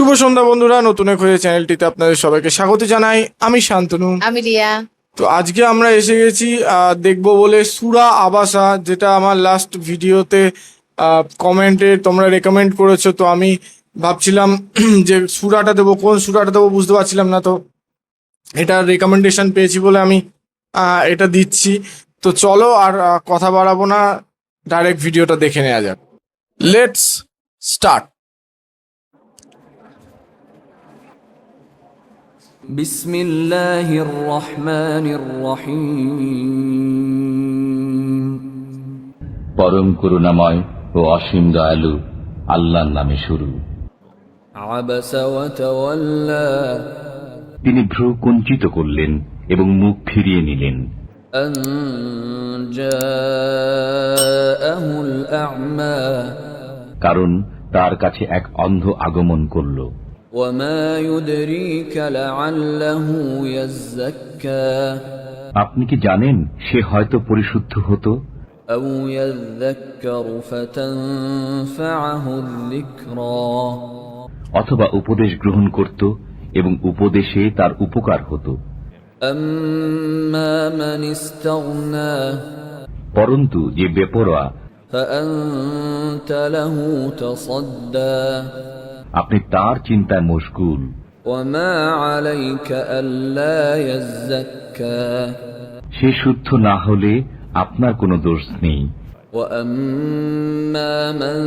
শুভ সন্ধ্যা বন্ধুরা, নতুন এক হয়ে চ্যানেলটিতে আপনাদের সবাইকে স্বাগত জানাই। আমি শান্তনু। আমি রিয়া। তো আজকে আমরা এসে গেছি দেখবো বলে সূরা আবাসা, যেটা আমার লাস্ট ভিডিওতে কমেন্টে তোমরা রেকমেন্ড করেছো। তো আমি ভাবছিলাম যে সূরাটা দেবো, কোন সূরাটা দেবো বুঝতে পারছিলাম না। তো এটা রেকমেন্ডেশন পেয়েছি বলে আমি এটা দিচ্ছি। তো চলো আর কথা বাড়াবো না, ডাইরেক্ট ভিডিওটা দেখে নেওয়া যাক। Let's start. بسم الله الرحمن الرحيم পরম করুণাময় ও অসীম দয়ালু আল্লাহর নামে শুরু। عبس وتولى তিনি ভ্রু কুঞ্চিত করলেন এবং মুখ ফিরিয়ে নিলেন أن جاءه الأعمى কারণ তার কাছে এক অন্ধ আগমন করল। وما يدريك لعله يزكى আপনি কি জানেন সে হয়তো পরিশুদ্ধ হতো أو يذكر فتنفعه الذكرى অথবা উপদেশ গ্রহণ করত এবং উপদেশে তার উপকার হতো। أما من استغنى পরন্তু যে বেপরোয়া, فأنت له تصدى আপনি তার চিন্তায় মশগুল। وما عليك ألا يزكى সে শুদ্ধ না হলে আপনার কোনো দোষ নেই। وأما من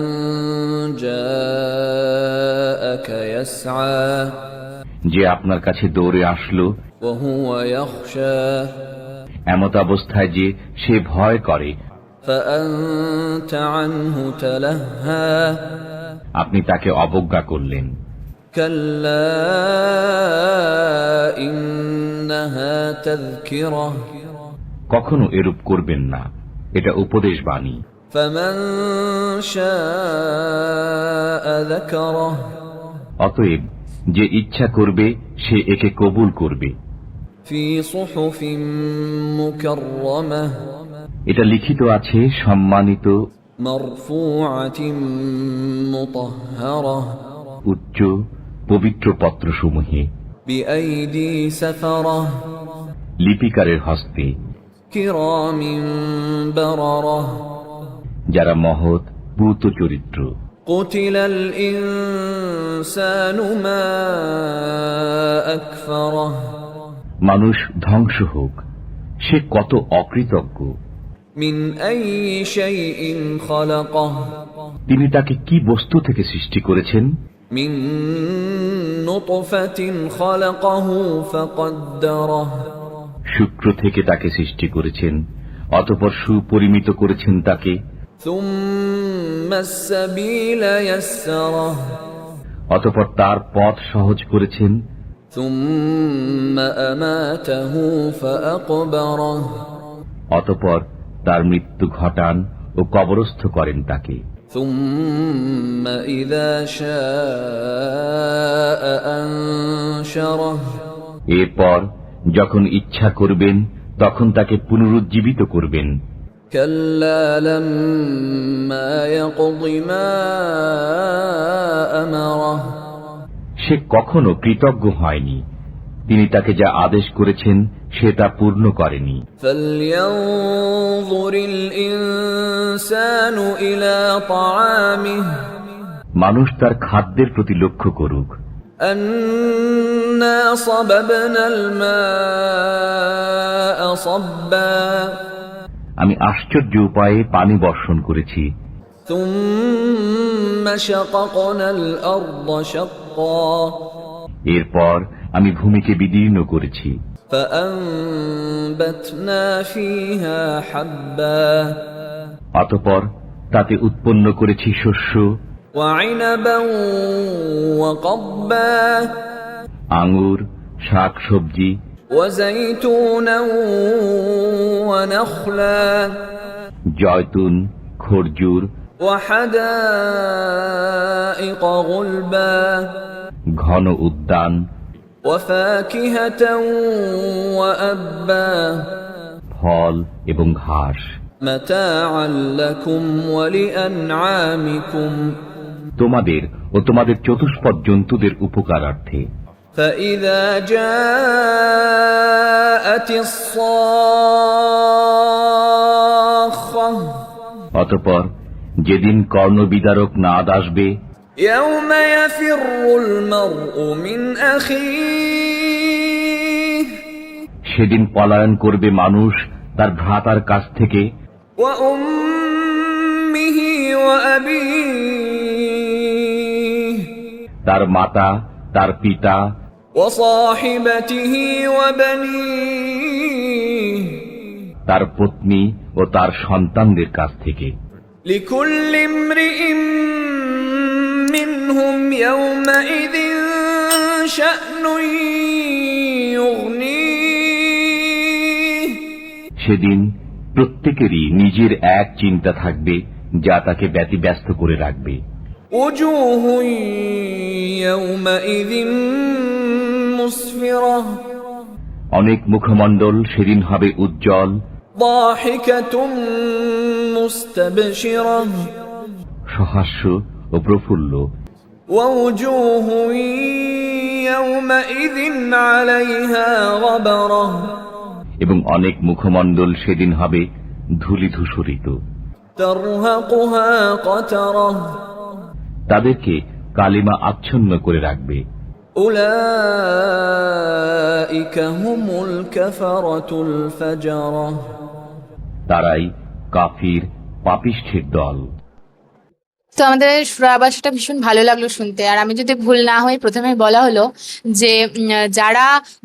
جاءك يسعى যে আপনার কাছে দৌড়ে আসলো وهو يخشى এমত অবস্থায় যে সে ভয় করে, فأنت عنه تلهى আপনি তাকে অবজ্ঞা করলেন। كلا إنها تذكرة কখনো এরূপ করবেন না, এটা উপদেশ বাণী। فمن شاء ذكره অতএব যে ইচ্ছা করবে সে একে কবুল করবে। في صحف مكرمة এটা লিখিত আছে সম্মানিত, مرفوعة مطهرة উচ্চ পবিত্র পত্রসমূহে, بأيدي سفرة লিপিকারের হস্তে, كرام بررة যারা মহৎ পূত চরিত্র। قتل الإنسان ما أكفره মানুষ ধ্বংস হোক, সে কত অকৃতজ্ঞ। من أي شيء خلقه তিনি তাকে কি বস্তু থেকে সৃষ্টি করেছেন? من نطفة خلقه فقدره শুক্র থেকে তাকে সৃষ্টি করেছেন, অতঃপর সুপরিমিত করেছেন তাকে। ثم السبيل يسره অতঃপর তার পথ সহজ করেছেন। ثم أماته فأقبره অতঃপর তার মৃত্যু ঘটান ও কবরস্থ করেন তাকে। ثم إذا شاء أنشره এরপর যখন ইচ্ছা করবেন তখন তাকে পুনরুজ্জীবিত করবেন। كلا لما يقض ما أمره সে কখনো কৃতজ্ঞ হয়নি, তিনি তাকে যা আদেশ করেছেন সে তা পূর্ণ করেনি। فلينظر الإنسان إلى طعامه মানুষ তার খাদ্যের প্রতি লক্ষ্য করুক। أنا صببنا الماء صبا আমি আশ্চর্য উপায়ে পানি বর্ষণ করেছি, ثم شققنا الأرض شقا এরপর আমি ভূমিকে বিদীর্ণ করেছি, فأنبتنا فيها حبا অতঃপর তাতে উৎপন্ন করেছি শস্য, وعنبا وقبا আঙ্গুর, শাক সবজি, وزيتونا ونخلا জয়তুন, খরজুর, وحدائق غلبا ঘন উদ্যান, وفاكهة وأبا ফল এবং ঘাস, متاعا لكم ولأنعامكم তোমাদের ও তোমাদের চতুষ্পদ জন্তুদের উপকারার্থে। فإذا جاءت الصاخة অতঃপর যেদিন কর্ণবিদারক নাদ আসবে, يوم يفر المرء من أخيه সেদিন পলায়ন করবে মানুষ তার ভ্রাতার কাছ থেকে, وأمه وأبيه তার মাতা, তার পিতা, وصاحبته وبنيه তার পত্নী ও তার সন্তানদের কাছ থেকে। لكل امرئ منهم يومئذ شأن يغنيه সেদিন প্রত্যেকেরই নিজের এক চিন্তা থাকবে যা তাকে ব্যতিব্যস্ত করে রাখবে। وجوه يومئذ مسفرة অনেক মুখমণ্ডল সেদিন হবে উজ্জ্বল, ضاحكة مستبشرة সহাস্য ও প্রফুল্ল, ووجوه يومئذ عليها غبرة এবং অনেক মুখমণ্ডল সেদিন হবে ধূলিধূসরিত। ترهقها قترة তাদেরকে কালিমা আচ্ছন্ন করে রাখবে। أولئك هم الكفرة الفجرة তারাই কাফির পাপিষ্ঠের দল। তো আমাদের সূরা আবাসাটা ভীষণ ভালো লাগলো শুনতে। আর আমি যদি ভুল না হই, প্রথমে বলা হলো যে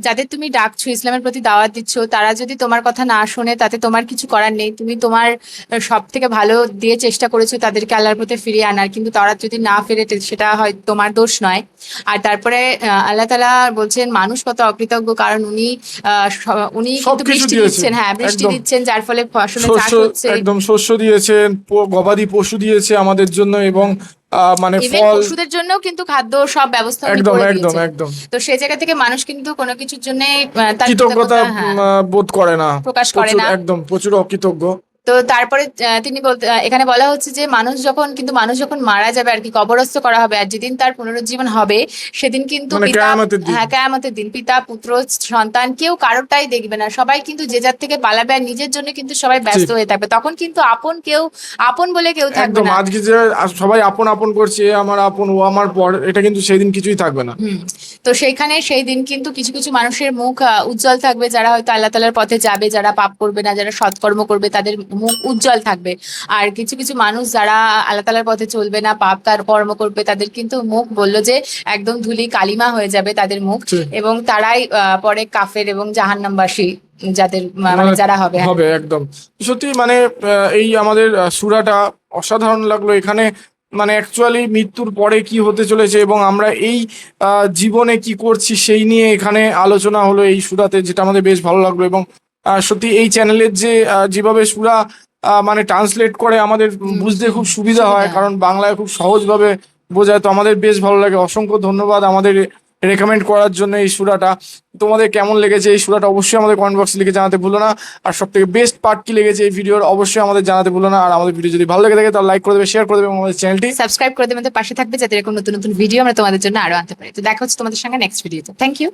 যাদের তুমি ডাকছো, ইসলামের প্রতি দাওয়াত দিচ্ছ, তারা যদি তোমার কথা না শোনে তাতে তোমার কিছু করার নেই। তুমি তোমার সব থেকে ভালো দিয়ে চেষ্টা করেছো তাদেরকে আল্লাহর পথে ফিরিয়ে আনার, কিন্তু তারা যদি না ফেরে সেটা হয় তোমার দোষ নয়। আর তারপরে আল্লাহ তাআলা বলছেন মানুষ কত অকৃতজ্ঞ, কারণ উনি কিন্তু সবকিছু বৃষ্টি দিয়েছেন, দিচ্ছেন। হ্যাঁ, বৃষ্টি একদম। দিচ্ছেন, যার ফলে ফসলের চাষ শস্য, হচ্ছে। একদম শস্য দিয়েছেন, গবাদি পশু দিয়েছে আমাদের জন্য, এবং মানে ইভেন ফল, পশুদের জন্য কিন্তু খাদ্য সব ব্যবস্থা উনি একদম করে একদম দিয়েছেন। একদম তো সেই জায়গা থেকে মানুষ কিন্তু কোনো কিছুর জন্য তার কৃতজ্ঞতা হ্যাঁ, বোধ করে না, প্রকাশ করে প্রচুর, না। একদম প্রচুর অকৃতজ্ঞ। তো তারপরে তিনি বলতে এখানে বলা হচ্ছে যে মানুষ যখন মারা যাবে আর কি, কবরস্থ করা হবে, আর যেদিন তার পুনরুজ্জীবন হবে সেদিন কিন্তু মানে কিয়ামতের দিন। হ্যাঁ, কিয়ামতের দিন পিতা, পুত্র, সন্তান কেউ কারোরটাই দেখবে না। সবাই কিন্তু যে যার থেকে পালাবে, আর নিজের জন্য কিন্তু সবাই ব্যস্ত হয়ে থাকবে। তখন কিন্তু আপন বলে কেউ থাকবে একদম, না। আজকে যে সবাই আপন আপন করছে, এ আমার আপন, ও আমার পর, এটা কিন্তু সেই দিন কিছুই থাকবে না। তো সেই দিন কিন্তু কিছু কিছু মানুষের মুখ উজ্জ্বল থাকবে, যারা হয়তো আল্লাহ তাআলার পথে যাবে, যারা পাপ করবে না, যারা সৎকর্ম করবে, তাদের মুখ উজ্জ্বল থাকবে। আর কিছু কিছু মানুষ যারা আল্লাহ তাআলার পথে চলবে না, পাপ কর্ম করবে, তাদের কিন্তু মুখ বললো যে একদম ধুলি কালিমা হয়ে যাবে তাদের মুখ, এবং তারাই পরে কাফের এবং জাহান্নামবাসী যাদের মানে যারা হবে। হবে একদম সত্যি, মানে এই আমাদের সূরাটা অসাধারণ লাগলো। এখানে মানে অ্যাকচুয়ালি মৃত্যুর পরে কি হতে চলেছে এবং আমরা এই জীবনে কি করছি সেই নিয়ে এখানে আলোচনা হলো এই সূরাতে, যেটা আমাদের বেশ ভালো লাগলো। এবং সত্যি এই চ্যানেলের যে যেভাবে সূরা মানে ট্রান্সলেট করে আমাদের বুঝতে খুব সুবিধা হয়, কারণ বাংলায় খুব সহজভাবে বোঝায়। তো আমাদের বেশ ভালো লাগে। অসংখ্য ধন্যবাদ আমাদের রেকমেন্ড করার জন্য এই সূরাটা। তোমাদের কেমন লেগেছে এই সূরাটা অবশ্যই আমাদের কমেন্ট বক্সে লিখে জানাতে ভুলো না। আর সব থেকে বেস্ট পার্ট কি লেগেছে এই ভিডিওর অবশ্যই আমাদের জানাতে ভুলো না। আর আমাদের ভিডিও যদি ভালো লেগে থাকে তাহলে লাইক করে দেবে, শেয়ার করে দেবে, এবং আমাদের চ্যানেলটি সাবস্ক্রাইব করে দেবে, আমাদের পাশে থাকবে, যাতে এরকম নতুন নতুন ভিডিও আমরা তোমাদের জন্য আরো আনতে পারি। তো দেখা হচ্ছে তোমাদের সঙ্গে নেক্সট ভিডিওতে। Thank you.